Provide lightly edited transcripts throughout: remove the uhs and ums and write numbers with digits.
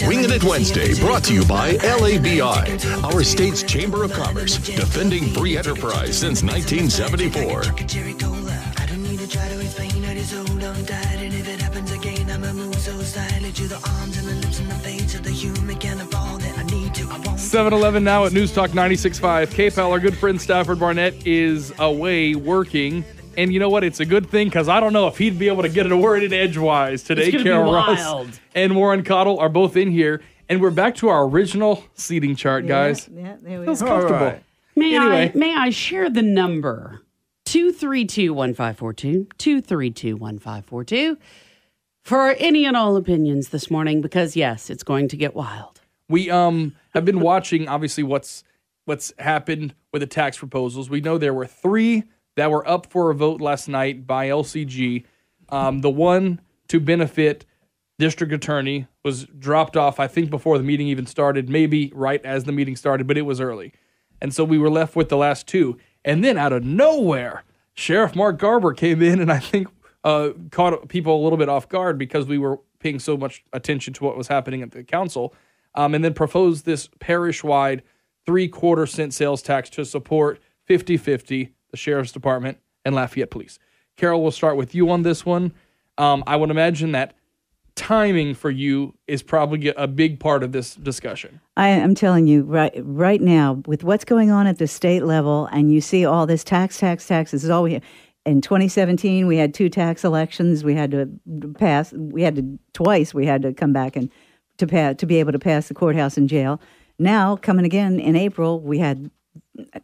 Wingin It Wednesday, brought to you by LABI, our state's Chamber of Commerce, defending free enterprise since 1974. Try to explain, I just hold on tight. And if it happens again, I'ma move so silently to the arms and the lips and the face of the human kind of all that I need to. I won't. 7-11 now at News Talk 96.5. KPEL, our good friend Stafford Barnett, is away working. And you know what? It's a good thing because I don't know if he'd be able to get a word in edgewise today. Carol Ross and Warren Cottle are both in here. And we're back to our original seating chart, guys. Yeah, there we Feels are. comfortable. Right. May I share the number? 232-1542, 232-1542 for any and all opinions this morning, because yes, it's going to get wild. We have been watching, obviously, what's happened with the tax proposals. We know there were 3 that were up for a vote last night by LCG. The one to benefit district attorney was dropped off, I think, before the meeting even started, maybe right as the meeting started, but it was early. And so we were left with the last 2. And then out of nowhere, Sheriff Mark Garber came in and I think caught people a little bit off guard because we were paying so much attention to what was happening at the council, and then proposed this parish-wide 3/4-cent sales tax to support 50-50, the Sheriff's Department and Lafayette Police. Carol, we'll start with you on this one. I would imagine that timing for you is probably a big part of this discussion. I am telling you right now, with what's going on at the state level, and you see all this tax. This is all we have. In 2017, we had 2 tax elections. We had to pass. We had to come back and to be able to pass the courthouse and jail. Now, coming again in April, we had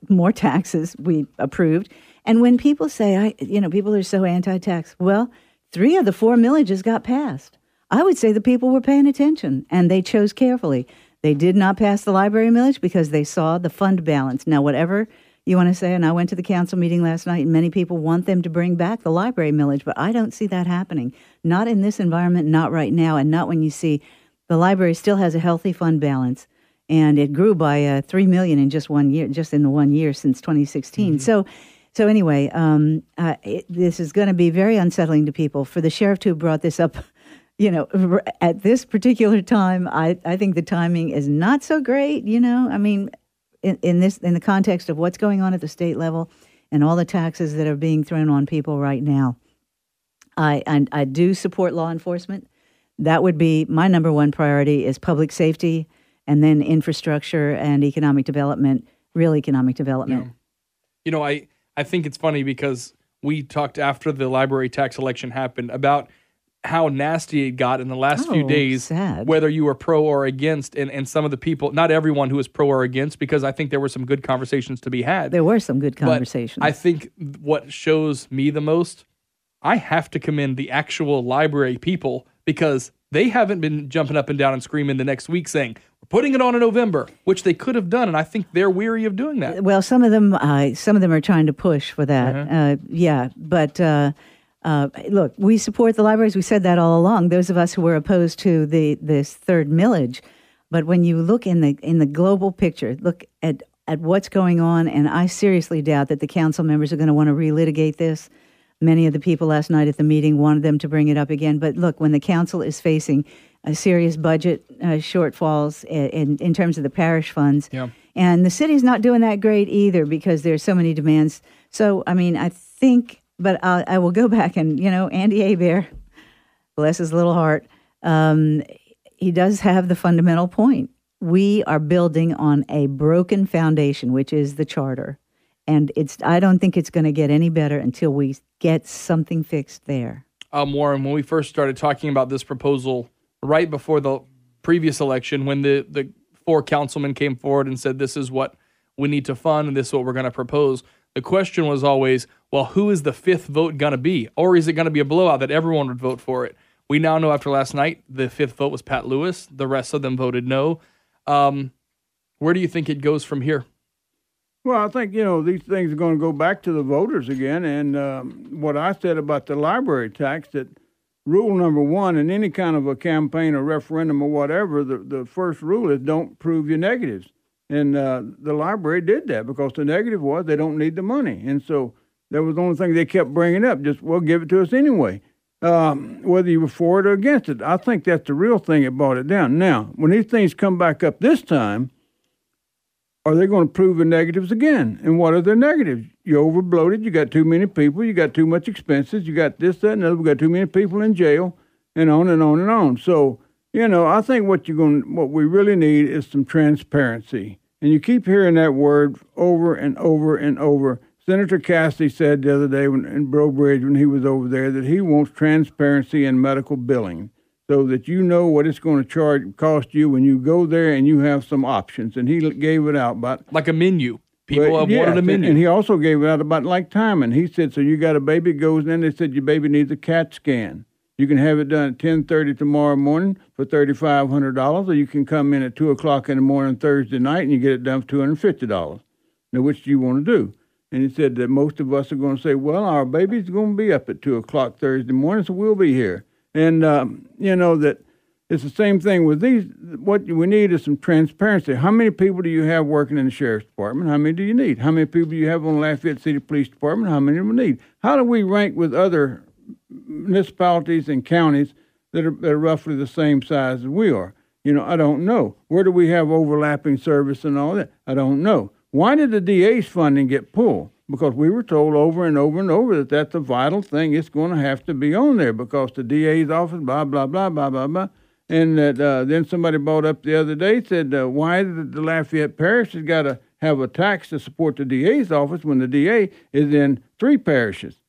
more taxes we approved. And when people say, people are so anti-tax, well, 3 of the 4 millages got passed. I would say the people were paying attention, and they chose carefully. They did not pass the library millage because they saw the fund balance. Now, whatever you want to say, and I went to the council meeting last night, and many people want them to bring back the library millage, but I don't see that happening. Not in this environment, not right now, and not when you see the library still has a healthy fund balance, and it grew by $3 million in just 1 year, just in the 1 year since 2016. So anyway, this is going to be very unsettling to people. For the sheriff to have brought this up, at this particular time, I think the timing is not so great. I mean, in the context of what's going on at the state level and all the taxes that are being thrown on people right now, I do support law enforcement. That would be my number one priority: is public safety, and then infrastructure and economic development, real economic development. Yeah. I think it's funny because we talked after the library tax election happened about how nasty it got in the last few days, sad. Whether you were pro or against, and some of the people, not everyone who was pro or against, because I think there were some good conversations to be had. There were some good conversations. But I think what shows me the most, I have to commend the actual library people, because they haven't been jumping up and down and screaming the next week saying, we're putting it on in November, which they could have done, and I think they're weary of doing that. Well, some of them are trying to push for that. But look, we support the libraries. We said that all along. Those of us who were opposed to this third millage, but when you look in the global picture, look at what's going on, and I seriously doubt that the council members are going to want to relitigate this. Many of the people last night at the meeting wanted them to bring it up again. But look, when the council is facing a serious budget shortfalls in terms of the parish funds, and the city's not doing that great either because there's so many demands. So, I mean, I think, but I will go back and, Andy Hebert, bless his little heart, he does have the fundamental point. We are building on a broken foundation, which is the charter. And I don't think it's going to get any better until we get something fixed there. Warren, when we first started talking about this proposal right before the previous election, when the 4 councilmen came forward and said, this is what we need to fund and this is what we're going to propose, the question was always, well, who is the 5th vote going to be? Or is it going to be a blowout that everyone would vote for it? We now know after last night, the 5th vote was Pat Lewis. The rest of them voted no. Where do you think it goes from here? Well, I think, these things are going to go back to the voters again. And what I said about the library tax, that rule number 1 in any kind of a campaign or referendum or whatever, the first rule is don't prove your negatives. And the library did that because the negative was they don't need the money. And so that was the only thing they kept bringing up, just, well, give it to us anyway. whether you were for it or against it. I think that's the real thing that brought it down. Now, when these things come back up this time, are they going to prove the negatives again? And what are the negatives? You're overbloated. You got too many people. You got too much expenses. You got this, that, and other. We got too many people in jail, and on and on and on. So, I think what we really need is some transparency. And you keep hearing that word over and over and over. Senator Cassidy said the other day in Breaux Bridge when he was over there that he wants transparency in medical billing, so that you know what it's going to cost you when you go there and you have some options. And he gave it out about like a menu. People have wanted a menu. And he also gave it out about like timing. He said, so you got a baby, goes in, they said your baby needs a CAT scan. You can have it done at 10:30 tomorrow morning for $3,500, or you can come in at 2 o'clock in the morning Thursday night and you get it done for $250. Now, which do you want to do? And he said that most of us are going to say, well, our baby's going to be up at 2 o'clock Thursday morning, so we'll be here. And, that it's the same thing with these. What we need is some transparency. How many people do you have working in the sheriff's department? How many do you need? How many people do you have on the Lafayette City Police Department? How many do we need? How do we rank with other municipalities and counties that are roughly the same size as we are? I don't know. Where do we have overlapping service and all that? I don't know. Why did the DA's funding get pulled? Because we were told over and over and over that that's a vital thing. It's going to have to be on there because the DA's office, blah, blah, blah, blah, blah, blah. And that then somebody brought up the other day, said, why did the Lafayette Parish has got to have a tax to support the DA's office when the DA is in 3 parishes?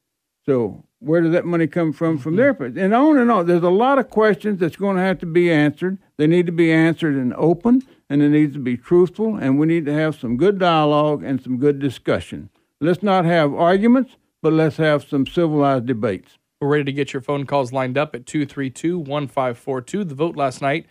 So where does that money come from their place? And on and on. There's a lot of questions that's going to have to be answered. They need to be answered in open, and it needs to be truthful, and we need to have some good dialogue and some good discussion. Let's not have arguments, but let's have some civilized debates. We're ready to get your phone calls lined up at 232-1542. The vote last night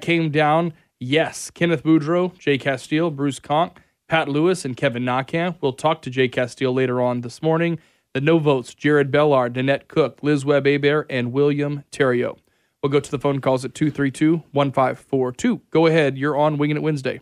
came down, yes, Kenneth Boudreau, Jay Castile, Bruce Conk, Pat Lewis, and Kevin Nakamp. We'll talk to Jay Castile later on this morning. The no votes, Jared Bellard, Nanette Cook, Liz Webb-Hebert, and William Theriault. We'll go to the phone calls at 232-1542. Go ahead. You're on Wingin' It Wednesday.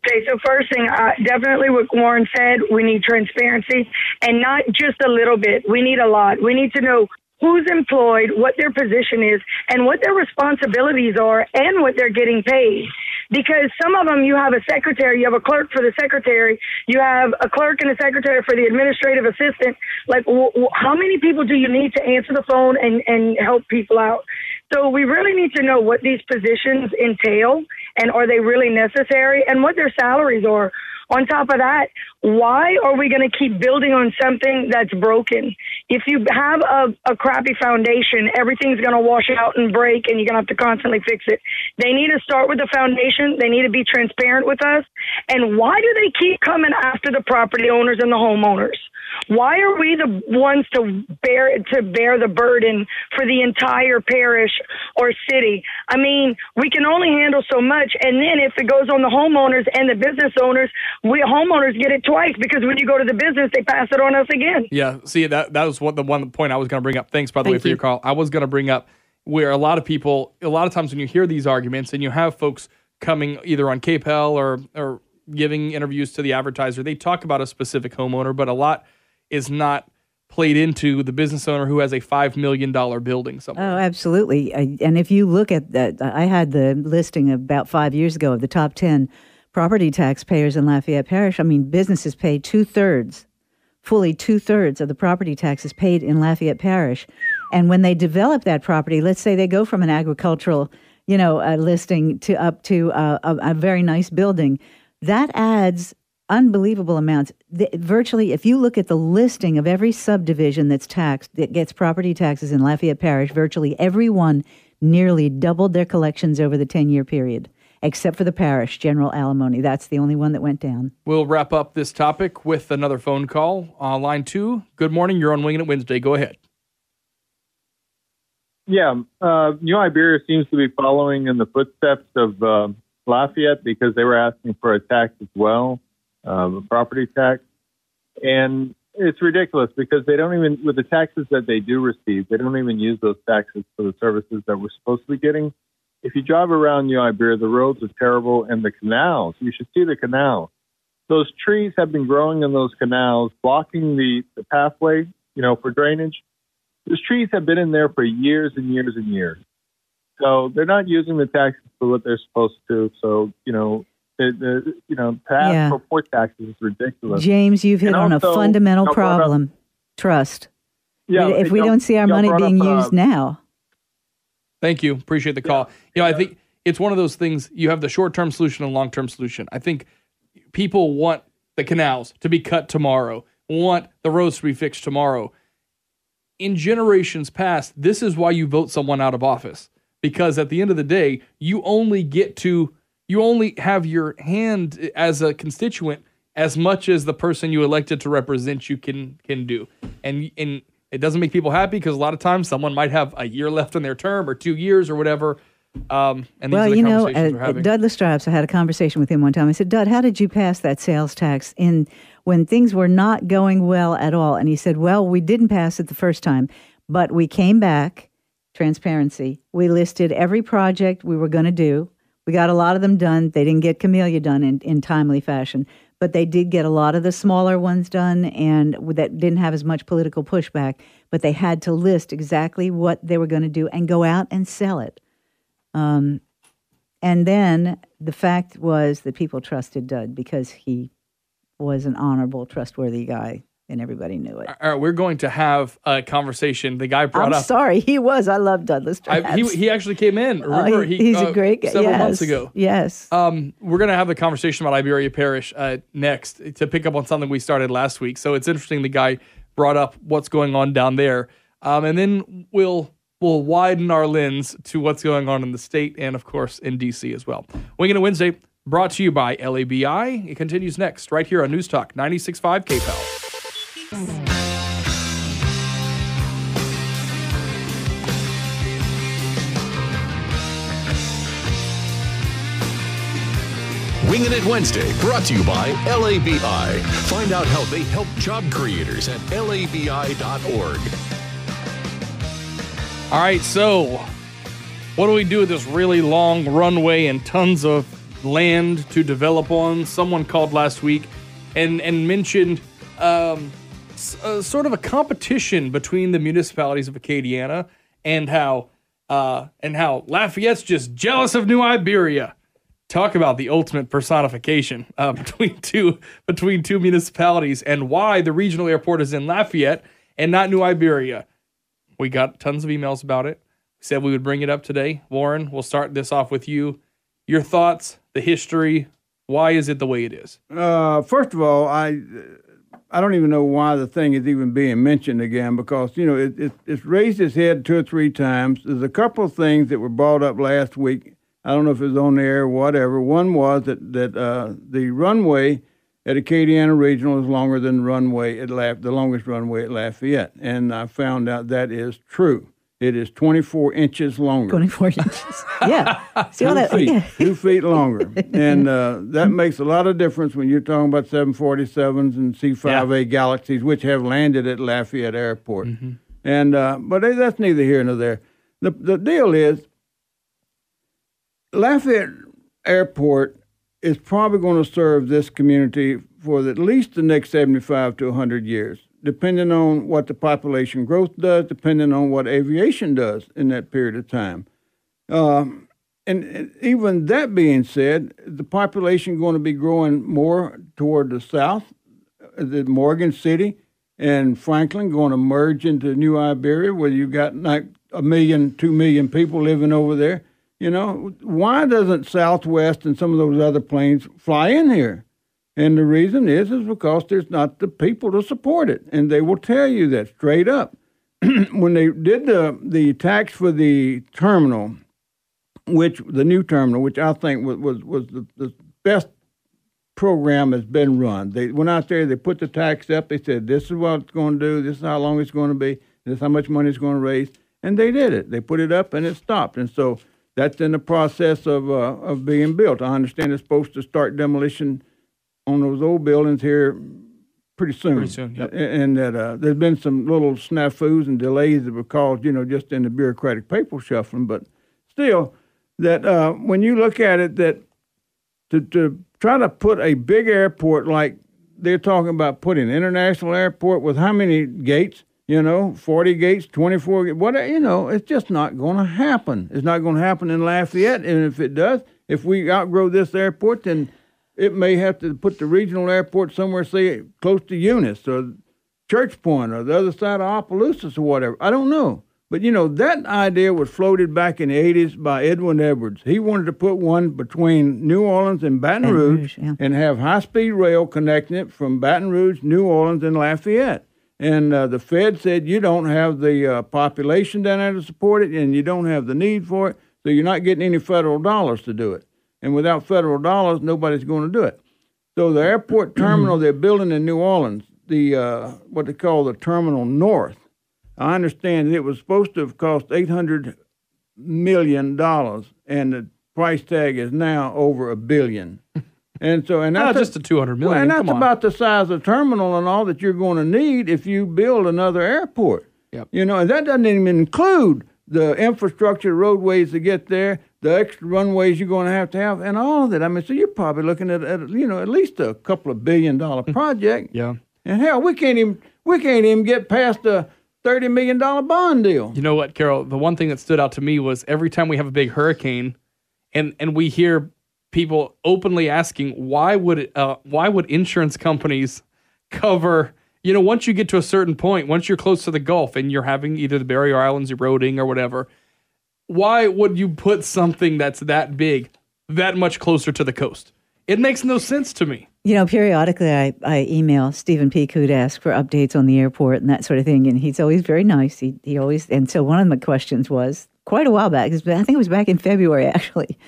Okay, so first thing, definitely what Warren said, we need transparency, and not just a little bit. We need a lot. We need to know who's employed, what their position is, and what their responsibilities are, and what they're getting paid. Because some of them, you have a secretary, you have a clerk for the secretary, you have a clerk and a secretary for the administrative assistant. Like, how many people do you need to answer the phone and help people out? So we really need to know what these positions entail, and are they really necessary, and what their salaries are. On top of that, why are we going to keep building on something that's broken? If you have a crappy foundation, everything's going to wash out and break, and you're going to have to constantly fix it. They need to start with the foundation. They need to be transparent with us. And why do they keep coming after the property owners and the homeowners? Why are we the ones to bear the burden for the entire parish or city? I mean, we can only handle so much, and then if it goes on the homeowners and the business owners, we homeowners get it twice, because when you go to the business, they pass it on us again. Yeah, see, that was the point I was going to bring up. Thanks, by the way, for your call. I was going to bring up where a lot of times when you hear these arguments and you have folks coming either on KPEL or giving interviews to the advertiser, they talk about a specific homeowner, but a lot is not played into the business owner who has a $5 million building somewhere. Oh, absolutely. And if you look at that, I had the listing about 5 years ago of the top 10 property taxpayers in Lafayette Parish. I mean, businesses pay fully two-thirds of the property taxes paid in Lafayette Parish. And when they develop that property, let's say they go from an agricultural, listing to up to a very nice building, that adds unbelievable amounts. Virtually, if you look at the listing of every subdivision that's taxed, that gets property taxes in Lafayette Parish, virtually everyone nearly doubled their collections over the 10-year period, except for the parish, General Alimony. That's the only one that went down. We'll wrap up this topic with another phone call. Line 2, good morning. You're on Wingin' It Wednesday. Go ahead. Yeah, New Iberia seems to be following in the footsteps of Lafayette, because they were asking for a tax as well. A property tax, and it's ridiculous because they don't even, with the taxes that they do receive, they don't even use those taxes for the services that we're supposed to be getting. If you drive around New Iberia, the roads are terrible, and the canals, you should see the canal. Those trees have been growing in those canals, blocking the pathway, for drainage. those trees have been in there for years and years and years. So they're not using the taxes for what they're supposed to. So, to ask for port taxes is ridiculous. James, you've hit on a fundamental problem. Trust. Yeah, if we don't see our money being used now. Thank you. Appreciate the call. I think it's one of those things. You have the short-term solution and long-term solution. I think people want the canals to be cut tomorrow, want the roads to be fixed tomorrow. In generations past, this is why you vote someone out of office. Because at the end of the day, you only have your hand as a constituent as much as the person you elected to represent you can do. And it doesn't make people happy because a lot of times someone might have a year left in their term or 2 years or whatever. And these are the conversations we're having. Dud Lestrapes, I had a conversation with him one time. I said, Dud, how did you pass that sales tax when things were not going well at all? And he said, well, we didn't pass it the first time, but we came back, transparency. We listed every project we were going to do. We got a lot of them done. They didn't get Camellia done in timely fashion, but they did get a lot of the smaller ones done and that didn't have as much political pushback, but they had to list exactly what they were going to do and go out and sell it. And then the fact was that people trusted Dud because he was an honorable, trustworthy guy, and everybody knew it. All right, we're going to have a conversation. The guy brought up... I'm sorry, he was. I love Dud Lestrapes. He actually came in. Remember, he's a great guy. Several months ago. Yes. We're going to have the conversation about Iberia Parish next to pick up on something we started last week. So it's interesting the guy brought up what's going on down there. And then we'll widen our lens to what's going on in the state and, of course, in D.C. as well. Wingin It Wednesday, brought to you by LABI. It continues next, right here on News Talk 96.5 KPEL. Wingin It Wednesday, brought to you by LABI. Find out how they help job creators at labi.org. All right, so what do we do with this really long runway and tons of land to develop on? Someone called last week and mentioned sort of a competition between the municipalities of Acadiana and how Lafayette's just jealous of New Iberia. Talk about the ultimate personification between two municipalities and why the regional airport is in Lafayette and not New Iberia. We got tons of emails about it. We said we would bring it up today. Warren, we'll start this off with you. Your thoughts, the history. Why is it the way it is? First of all, I don't even know why the thing is even being mentioned again because, it's raised its head 2 or 3 times. There's a couple of things that were brought up last week. I don't know if it was on the air or whatever. One was that the runway at Acadiana Regional is longer than the longest runway at Lafayette. And I found out that is true. It is 24 inches longer. 24 inches. Yeah. See all that? 2 feet, Yeah. 2 feet longer. And that makes a lot of difference when you're talking about 747s and C-5A Galaxies, which have landed at Lafayette Airport. Mm-hmm. And but that's neither here nor there. The deal is Lafayette Airport is probably going to serve this community for at least the next 75 to 100 years, depending on what the population growth does, depending on what aviation does in that period of time. And even that being said, the population going to be growing more toward the south, the Morgan City and Franklin going to merge into New Iberia, where you got like 1 million, 2 million people living over there. Why doesn't Southwest and some of those other planes fly in here? And the reason is because there's not the people to support it. And they will tell you that straight up. When they did the tax for the terminal, the new terminal, which I think was the best program that's been run. They went out there, they put the tax up, they said, this is what it's going to do, this is how long it's going to be, this is how much money it's going to raise. And they did it. They put it up and it stopped. And so that's in the process of being built. I understand it's supposed to start demolition on those old buildings here pretty soon. Yep. And that there's been some little snafus and delays that were caused, just in the bureaucratic paper shuffling. But still, that when you look at it, that to try to put a big airport like they're talking about putting an international airport with how many gates? 40 gates, 24 gates, whatever, it's just not going to happen. It's not going to happen in Lafayette. And if it does, if we outgrow this airport, then it may have to put the regional airport somewhere, say, close to Eunice or Church Point or the other side of Opelousas or whatever. I don't know. But, that idea was floated back in the 80s by Edwin Edwards. He wanted to put one between New Orleans and Baton Rouge and have high-speed rail connecting it from Baton Rouge, New Orleans, and Lafayette. And the Fed said you don't have the population down there to support it, and you don't have the need for it, so you're not getting any federal dollars to do it. And without federal dollars, nobody's going to do it. So the airport terminal they're building in New Orleans, the what they call the Terminal North, I understand it was supposed to have cost $800 million, and the price tag is now over $1 billion. And so, and that's just the $200 million. Well, and that's about the size of the terminal and all that you're going to need if you build another airport. Yep. And that doesn't even include the infrastructure, roadways to get there, the extra runways you're going to have, and all of that. I mean, so you're probably looking at at least a couple of $1 billion project. Yeah. And hell, we can't even get past a $30 million bond deal. You know what, Carol? The one thing that stood out to me was every time we have a big hurricane, and we hear people openly asking why would insurance companies cover? Once you get to a certain point, once you're close to the Gulf and you're having either the barrier islands eroding or whatever, why would you put something that's that big that much closer to the coast? It makes no sense to me. Periodically I email Stephen Peacock to ask for updates on the airport and that sort of thing, and he's always very nice. He always, and so one of my questions was quite a while back. I think it was back in February actually,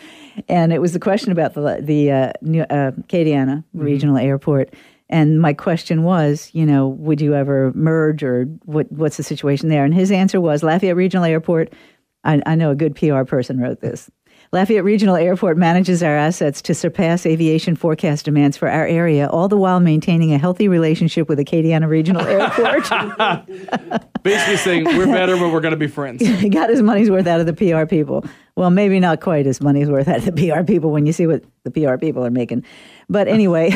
and it was the question about the Acadiana Regional Airport. And my question was, would you ever merge, or what's the situation there? And his answer was Lafayette Regional Airport. I know a good PR person wrote this. Lafayette Regional Airport manages our assets to surpass aviation forecast demands for our area, all the while maintaining a healthy relationship with Acadiana Regional Airport. Basically saying, we're better, but we're going to be friends. He got his money's worth out of the PR people. Well, maybe not quite his money's worth out of the PR people when you see what the PR people are making. But anyway,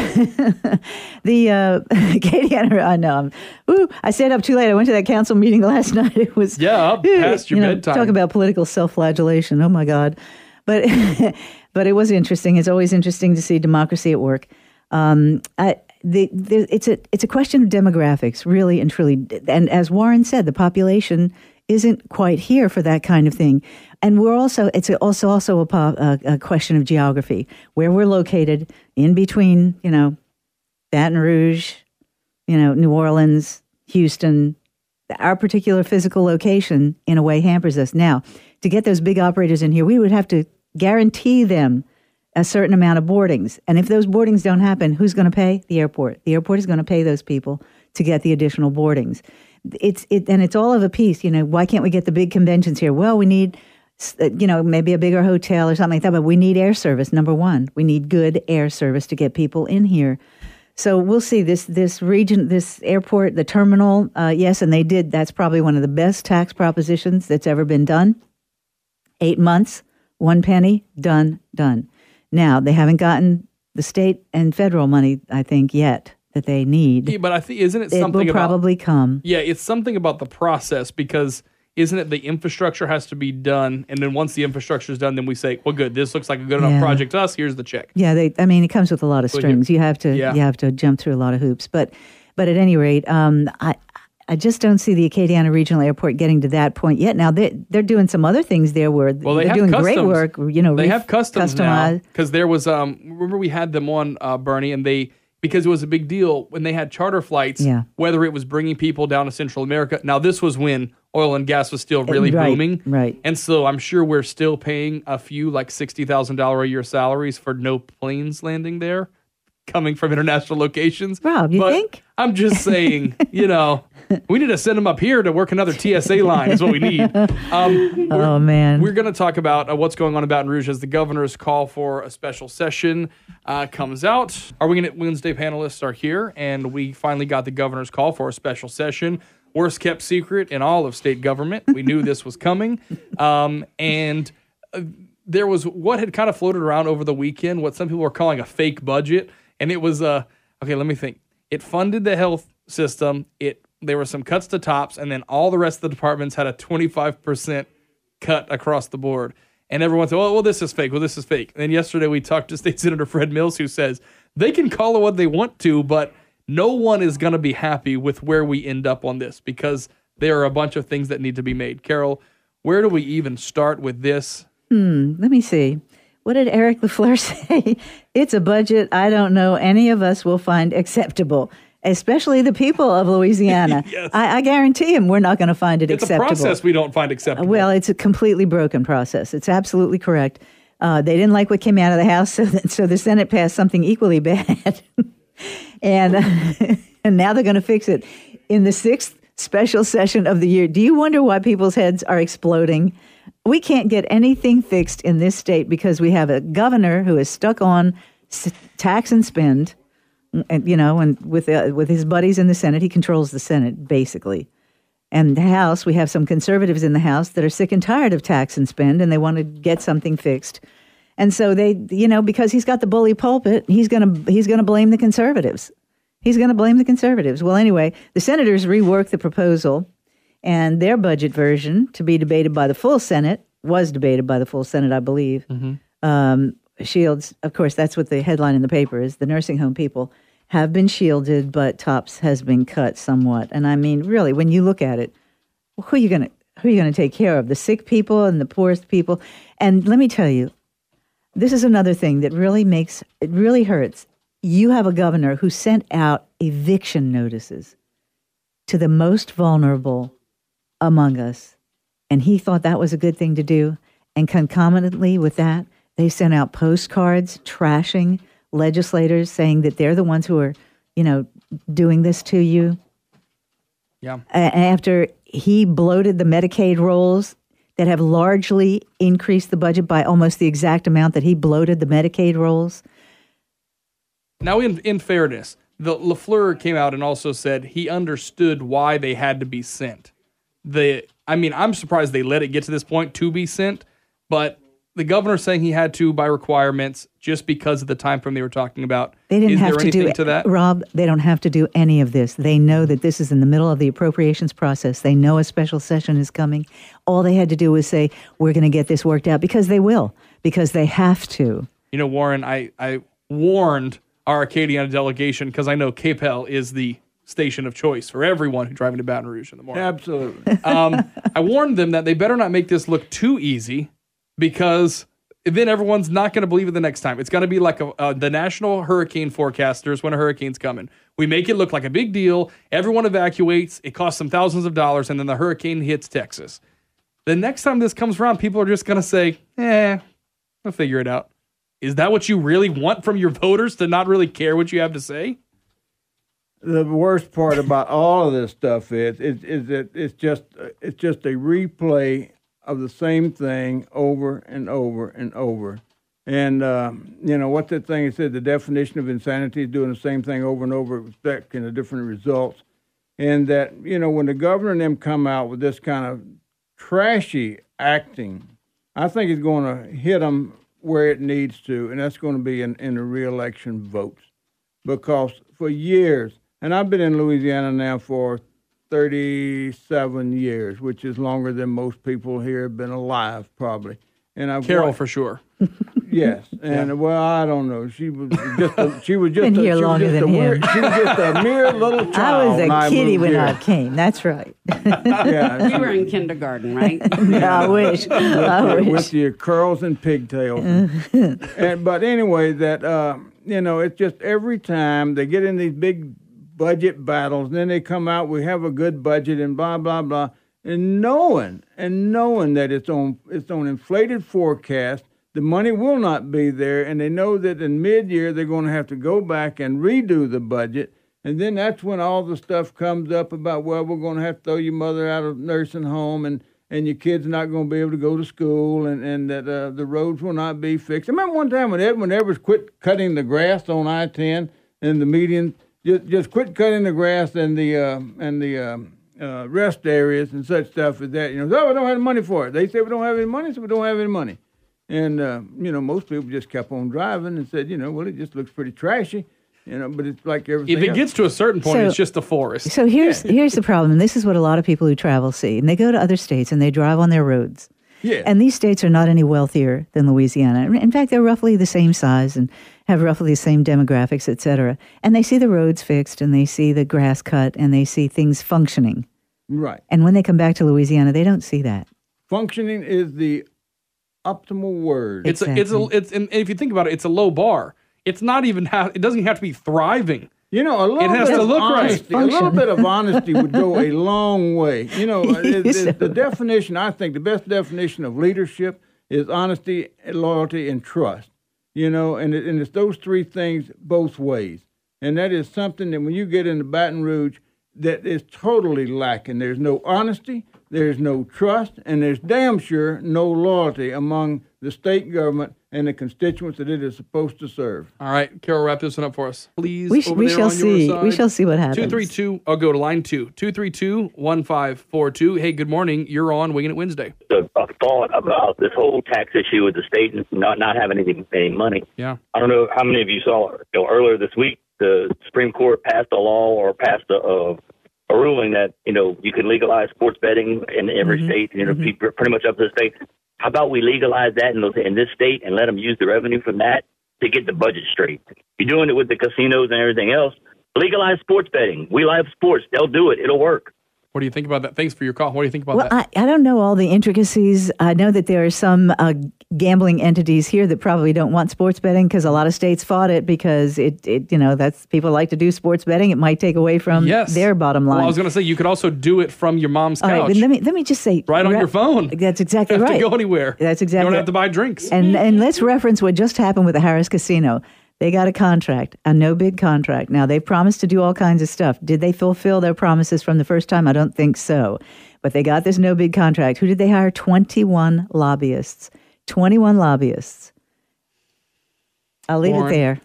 the Acadiana, I know. I stayed up too late. I went to that council meeting last night. It was up past your bedtime. Talk about political self-flagellation. Oh, my God. But but it was interesting. It's always interesting to see democracy at work. It's a question of demographics, really and truly. And as Warren said, the population isn't quite here for that kind of thing. And it's also a question of geography, where we're located in between, Baton Rouge, New Orleans, Houston. Our particular physical location, in a way, hampers us. Now, to get those big operators in here, we would have to guarantee them a certain amount of boardings. And if those boardings don't happen, who's going to pay? The airport. The airport is going to pay those people to get the additional boardings. It's all of a piece. Why can't we get the big conventions here? Well, we need, maybe a bigger hotel or something like that, but we need air service, number one. We need good air service to get people in here. So we'll see this region, this airport, the terminal, yes, and they did. That's probably one of the best tax propositions that's ever been done. 8 months, 1 penny, done. Now, they haven't gotten the state and federal money, I think, yet that they need. Yeah, but I think, isn't it something it will probably come. Yeah, it's something about the process, because isn't it the infrastructure has to be done, and then once the infrastructure is done, then we say, well, good, this looks like a good enough project to us, here's the check. Yeah, it comes with a lot of strings. You have to jump through a lot of hoops. But at any rate, I just don't see the Acadiana Regional Airport getting to that point yet. Now, they're doing some other things there where they're doing customs. Great work. They have customs now, because there was, remember we had them on, Bernie, and because it was a big deal when they had charter flights, whether it was bringing people down to Central America. Now, this was when oil and gas was still really booming. Right. And so I'm sure we're still paying a few like $60,000 a year salaries for no planes landing there, coming from international locations. Rob, you think? I'm just saying, we need to send them up here to work another TSA line is what we need. Oh, man. We're going to talk about what's going on in Baton Rouge as the governor's call for a special session comes out. Our Wingin It Wednesday panelists are here, and we finally got the governor's call for a special session. Worst kept secret in all of state government. We knew this was coming. And there was what had kind of floated around over the weekend, what some people were calling a fake budget. And it was, okay, let me think. It funded the health system. It there were some cuts to tops, and then all the rest of the departments had a 25% cut across the board. And everyone said, well, this is fake. Well, this is fake. And then yesterday we talked to State Senator Fred Mills, who says they can call it what they want to, but no one is going to be happy with where we end up on this because there are a bunch of things that need to be made. Carol, where do we even start with this? Let me see. What did Eric LaFleur say? It's a budget I don't know any of us will find acceptable, especially the people of Louisiana. Yes. I guarantee him we're not going to find it acceptable. It's a process we don't find acceptable. Well, it's a completely broken process. It's absolutely correct. They didn't like what came out of the House, so the Senate passed something equally bad. and now they're going to fix it in the 6th special session of the year. Do you wonder why people's heads are exploding? We can't get anything fixed in this state because we have a governor who is stuck on tax and spend, and with his buddies in the Senate, he controls the Senate basically. And the House, we have some conservatives in the House that are sick and tired of tax and spend, and they want to get something fixed. And so they, because he's got the bully pulpit, he's gonna blame the conservatives. He's going to blame the conservatives. Well, anyway, the senators reworked the proposal, and their budget version, to be debated by the full Senate, was debated by the full Senate, I believe. Shields, of course, that's what the headline in the paper is. The nursing home people have been shielded, but TOPS has been cut somewhat. And I mean, really, when you look at it, who are you going to take care of? The sick people and the poorest people? And let me tell you, this is another thing that really hurts. You have a governor who sent out eviction notices to the most vulnerable among us, and he thought that was a good thing to do. And concomitantly with that, they sent out postcards trashing legislators, saying that they're the ones who are, doing this to you. Yeah. After he bloated the Medicaid rolls that have largely increased the budget by almost the exact amount that he bloated the Medicaid rolls. Now, in fairness, the LaFleur came out and also said he understood why they had to be sent. I'm surprised they let it get to this point to be sent, but the governor saying he had to by requirements just because of the time frame they were talking about. They didn't Is have there to anything do to that? Rob, they don't have to do any of this. They know that this is in the middle of the appropriations process. They know a special session is coming. All they had to do was say, we're going to get this worked out, because they will, because they have to. Warren, I warned our Acadiana delegation, because I know KPEL is the station of choice for everyone who's driving to Baton Rouge in the morning. Absolutely. I warned them that they better not make this look too easy, because then everyone's not going to believe it the next time. It's going to be like the national hurricane forecasters when a hurricane's coming. We make it look like a big deal. Everyone evacuates. It costs them thousands of dollars, and then the hurricane hits Texas. The next time this comes around, people are just going to say, we'll figure it out. Is that what you really want from your voters, to not really care what you have to say? The worst part about all of this stuff is that it's just a replay of the same thing over and over and over. And, what that thing said, the definition of insanity is doing the same thing over and over, expecting a different results. And that, when the governor and them come out with this kind of trashy acting, I think it's going to hit them where it needs to, and that's going to be in the re-election votes. Because for years, and I've been in Louisiana now for 37 years, which is longer than most people here have been alive, probably. And I've Carol, for sure. Yes, and well, I don't know. She was just a mere little child. I was a kitty when I came. That's right. Yeah, we were in kindergarten, right? I wish. With your curls and pigtails. But anyway, that it's just every time they get in these big budget battles, and then they come out, we have a good budget, and blah blah blah, and knowing that it's on inflated forecast. The money will not be there, and they know that in mid-year they're going to have to go back and redo the budget, and then that's when all the stuff comes up about, well, we're going to have to throw your mother out of nursing home, and your kid's not going to be able to go to school, and that the roads will not be fixed. I remember one time when Edwin Evers quit cutting the grass on I-10 and the median, just quit cutting the grass and the rest areas and such stuff as that. We don't have any money for it. They say we don't have any money, so we don't have any money. And, most people just kept on driving and said, well, it just looks pretty trashy. But it's like everything If it else. gets to a certain point, So- it's just a forest. So here's the problem. And this is what a lot of people who travel see. And they go to other states and they drive on their roads. Yeah. And these states are not any wealthier than Louisiana. In fact, they're roughly the same size and have roughly the same demographics, et cetera. And they see the roads fixed and they see the grass cut and they see things functioning. Right. And when they come back to Louisiana, they don't see that. Functioning is the optimal word. It's and if you think about it, it's a low bar. It's not even it doesn't have to be thriving. A little It has bit to of look right. honesty, a little bit of honesty would go a long way. The definition, I think, the best definition of leadership is honesty, loyalty, and trust. And it's those three things both ways. And that is something that when you get into Baton Rouge, that is totally lacking. There's no honesty, there's no trust, and there's damn sure no loyalty among the state government and the constituents that it is supposed to serve. All right, Carol, wrap this one up for us, please. We over there shall on your see. side. We shall see what happens. 232. I'll go to line 2. 232-1542. Hey, good morning. You're on Wingin It Wednesday. A thought about this whole tax issue with the state and not having any money. Yeah. I don't know how many of you saw earlier this week the Supreme Court passed a law or passed a ruling that you can legalize sports betting in every state. Pretty much up to the state. How about we legalize that in this state and let them use the revenue from that to get the budget straight? You're doing it with the casinos and everything else. Legalize sports betting. We love sports. They'll do it. It'll work. What do you think about that? Thanks for your call. What do you think about Well, that? I don't know all the intricacies. I know that there are some gambling entities here that probably don't want sports betting because a lot of states fought it because that's people like to do sports betting. It might take away from their bottom line. Well, I was going to say you could also do it from your mom's couch. All right, but let me just say right on your phone. That's exactly you don't right. have to go anywhere. That's exactly. You don't have to buy drinks. And let's reference what just happened with the Harris Casino. They got a contract, a no-bid contract. Now, they promised to do all kinds of stuff. Did they fulfill their promises from the first time? I don't think so. But they got this no-bid contract. Who did they hire? 21 lobbyists. 21 lobbyists. I'll leave it there.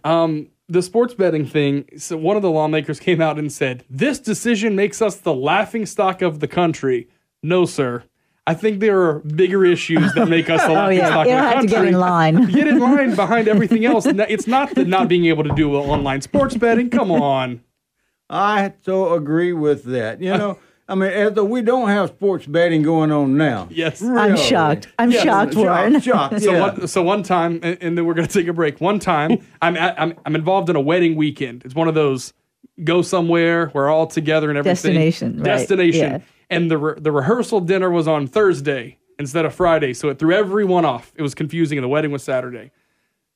The sports betting thing, so one of the lawmakers came out and said, this decision makes us the laughingstock of the country. No, sir. I think there are bigger issues that make us the laughingstock of the country. You have to get in line. Get in line behind everything else. It's not the not being able to do online sports betting. Come on. I so agree with that. As though we don't have sports betting going on now. Yes. Really. I'm shocked. I'm shocked, Warren. Shocked. So one time, and then we're going to take a break. One time, I'm involved in a wedding weekend. It's one of those go somewhere, we're all together and everything. Destination. Yeah. And the rehearsal dinner was on Thursday instead of Friday, so it threw everyone off. It was confusing, and the wedding was Saturday.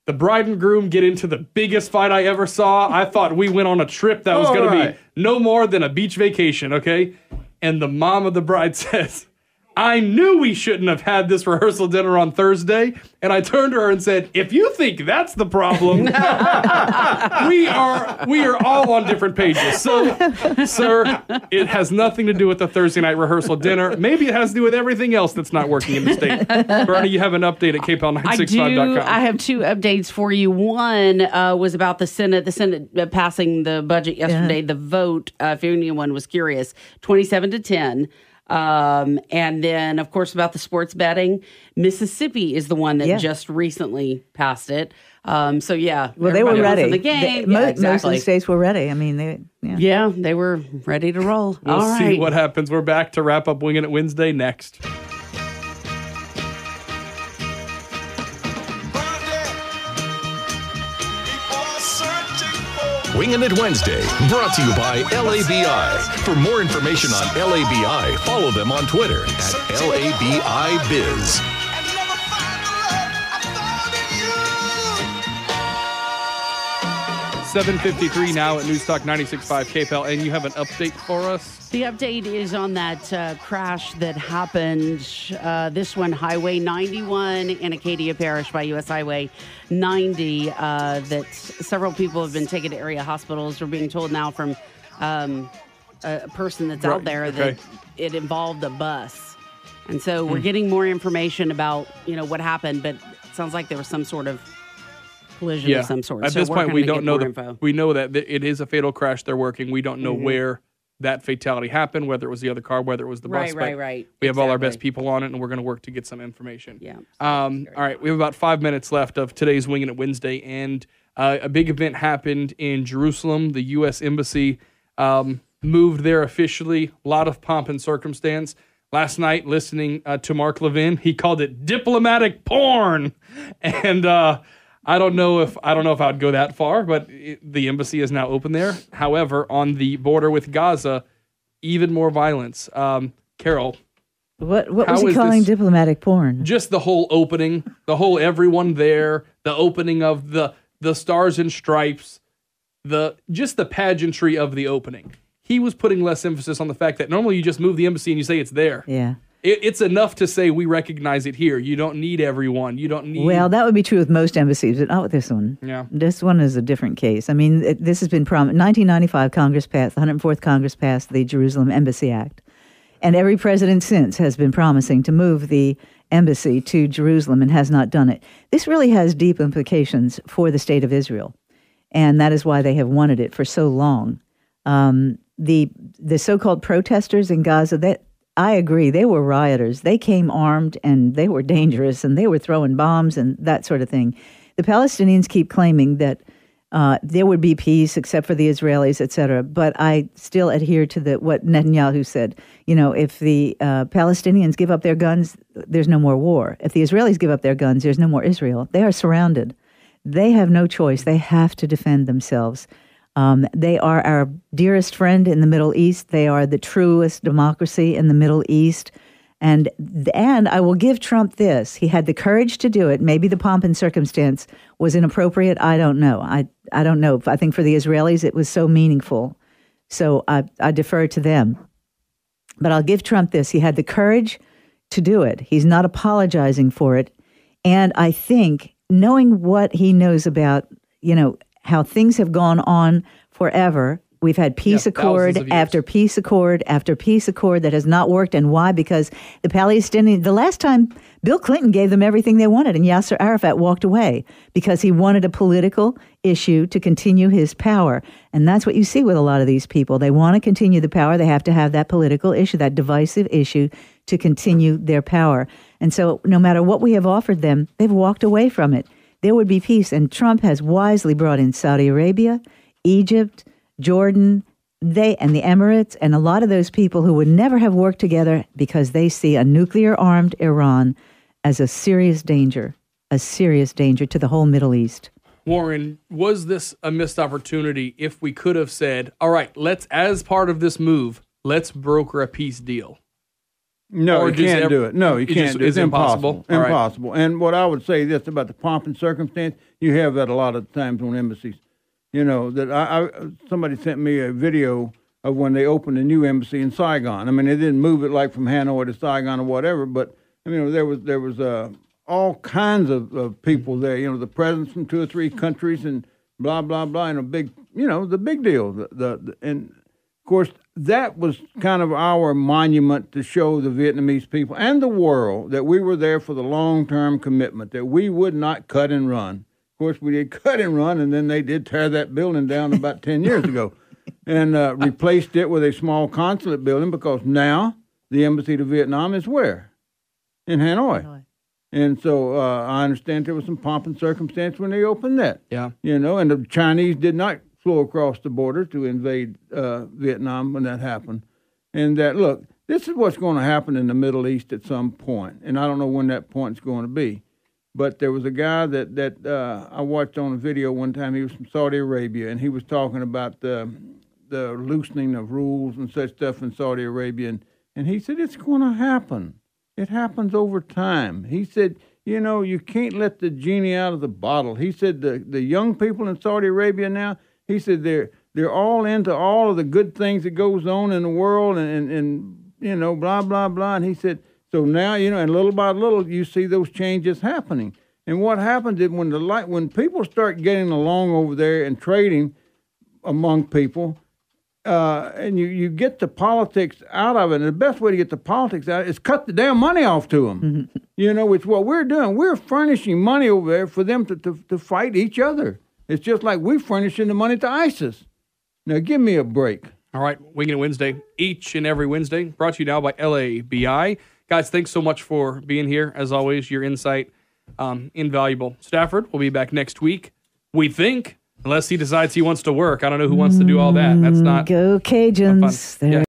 The bride and groom get into the biggest fight I ever saw. I thought we went on a trip that was going to be no more than a beach vacation, okay? And the mom of the bride says, I knew we shouldn't have had this rehearsal dinner on Thursday. And I turned to her and said, if you think that's the problem, we are all on different pages. So, sir, it has nothing to do with the Thursday night rehearsal dinner. Maybe it has to do with everything else that's not working in the state. Bernie, you have an update at KPEL965.com. I have two updates for you. One was about the Senate. The Senate passing the budget yesterday. The vote, if anyone was curious, 27-10. And then, of course, about the sports betting, Mississippi is the one that just recently passed it. Well, they were ready. In the game. Most of the states were ready. I mean, they were ready to roll. We'll see what happens. We're back to wrap up Wingin' It Wednesday next. Wingin' It Wednesday, brought to you by LABI. For more information on LABI, follow them on Twitter at LABIBiz. 7:53 now at News Talk 96.5 KPEL, and you have an update for us? The update is on that crash that happened, this one, Highway 91 in Acadia Parish by U.S. Highway 90, that several people have been taken to area hospitals. We're being told now from a person that's out there that it involved a bus. And so we're getting more information about, what happened, but it sounds like there was some sort of collision of some sort. At this point, we don't know we know that it is a fatal crash they're working. We don't know where that fatality happened, whether it was the other car, whether it was the bus. Right. We have all our best people on it, and we're going to work to get some information. Yeah. All right, we have about 5 minutes left of today's Wingin' It Wednesday, and A big event happened in Jerusalem. The U.S. Embassy moved there officially. A lot of pomp and circumstance. Last night, listening to Mark Levin, he called it diplomatic porn, and I don't know if I'd go that far, but the embassy is now open there. However, on the border with Gaza, even more violence. Carol, what was he calling diplomatic porn? Just the whole opening, the whole everyone there, the opening of the stars and stripes, just the pageantry of the opening. He was putting less emphasis on the fact that normally you just move the embassy and you say it's there. Yeah. It's enough to say we recognize it here. You don't need everyone. You don't need... Well, that would be true with most embassies, but not with this one. Yeah. This one is a different case. I mean, this has been promised. 1995, Congress passed, the 104th Congress passed the Jerusalem Embassy Act. And every president since has been promising to move the embassy to Jerusalem and has not done it. This really has deep implications for the state of Israel. And that is why they have wanted it for so long. The so-called protesters in Gaza, I agree, they were rioters. They came armed and they were dangerous and they were throwing bombs and that sort of thing. The Palestinians keep claiming that there would be peace except for the Israelis, et cetera. But I still adhere to what Netanyahu said. You know, if the Palestinians give up their guns, there's no more war. If the Israelis give up their guns, there's no more Israel. They are surrounded. They have no choice. They have to defend themselves. They are our dearest friend in the Middle East. They are the truest democracy in the Middle East. And I will give Trump this. He had the courage to do it. Maybe the pomp and circumstance was inappropriate. I don't know. I don't know. I think for the Israelis, it was so meaningful. So I defer to them. But I'll give Trump this. He had the courage to do it. He's not apologizing for it. And I think knowing what he knows about, how things have gone on forever. We've had peace accord after peace accord after peace accord that has not worked. And why? Because the last time Bill Clinton gave them everything they wanted and Yasser Arafat walked away because he wanted a political issue to continue his power. And that's what you see with a lot of these people. They want to continue the power. They have to have that political issue, that divisive issue to continue their power. And so no matter what we have offered them, they've walked away from it. There would be peace. And Trump has wisely brought in Saudi Arabia, Egypt, Jordan, and the Emirates, and a lot of those people who would never have worked together because they see a nuclear-armed Iran as a serious danger to the whole Middle East. Warren, was this a missed opportunity if we could have said, all right, as part of this move, let's broker a peace deal? No, you can't do it. No, you can't do it. It's impossible. Right. Impossible. And what I would say this about the pomp and circumstance, you have that a lot of times on embassies. That somebody sent me a video of when they opened a new embassy in Saigon. I mean, they didn't move it like from Hanoi to Saigon or whatever, but there was all kinds of people there. The presidents from 2 or 3 countries and blah blah blah, and a big, the big deal. And of course that was kind of our monument to show the Vietnamese people and the world that we were there for the long-term commitment, that we would not cut and run. Of course, we did cut and run, and then they did tear that building down about 10 years ago and replaced it with a small consulate building because now the embassy to Vietnam is where? In Hanoi. And so I understand there was some pomp and circumstance when they opened that. Yeah. And the Chinese did not flow across the border to invade Vietnam when that happened. And look, this is what's going to happen in the Middle East at some point, and I don't know when that point's going to be. But there was a guy that I watched on a video one time. He was from Saudi Arabia, and he was talking about the loosening of rules and such stuff in Saudi Arabia. And he said, it's going to happen. It happens over time. He said, you can't let the genie out of the bottle. He said the young people in Saudi Arabia now, he said they're all into all of the good things that goes on in the world and blah, blah, blah. And he said, so now, and little by little, you see those changes happening. And what happens is when people start getting along over there and trading among people, and you get the politics out of it, and the best way to get the politics out is cut the damn money off to them. It's what we're doing. We're furnishing money over there for them to fight each other. It's just like we're furnishing the money to ISIS. Now, give me a break. All right, Wingin' It Wednesday, each and every Wednesday, brought to you now by LABI. Guys, thanks so much for being here. As always, your insight, invaluable. Stafford will be back next week, we think, Unless he decides he wants to work. I don't know who wants to do all that. That's not Go Cajuns. fun. Yeah.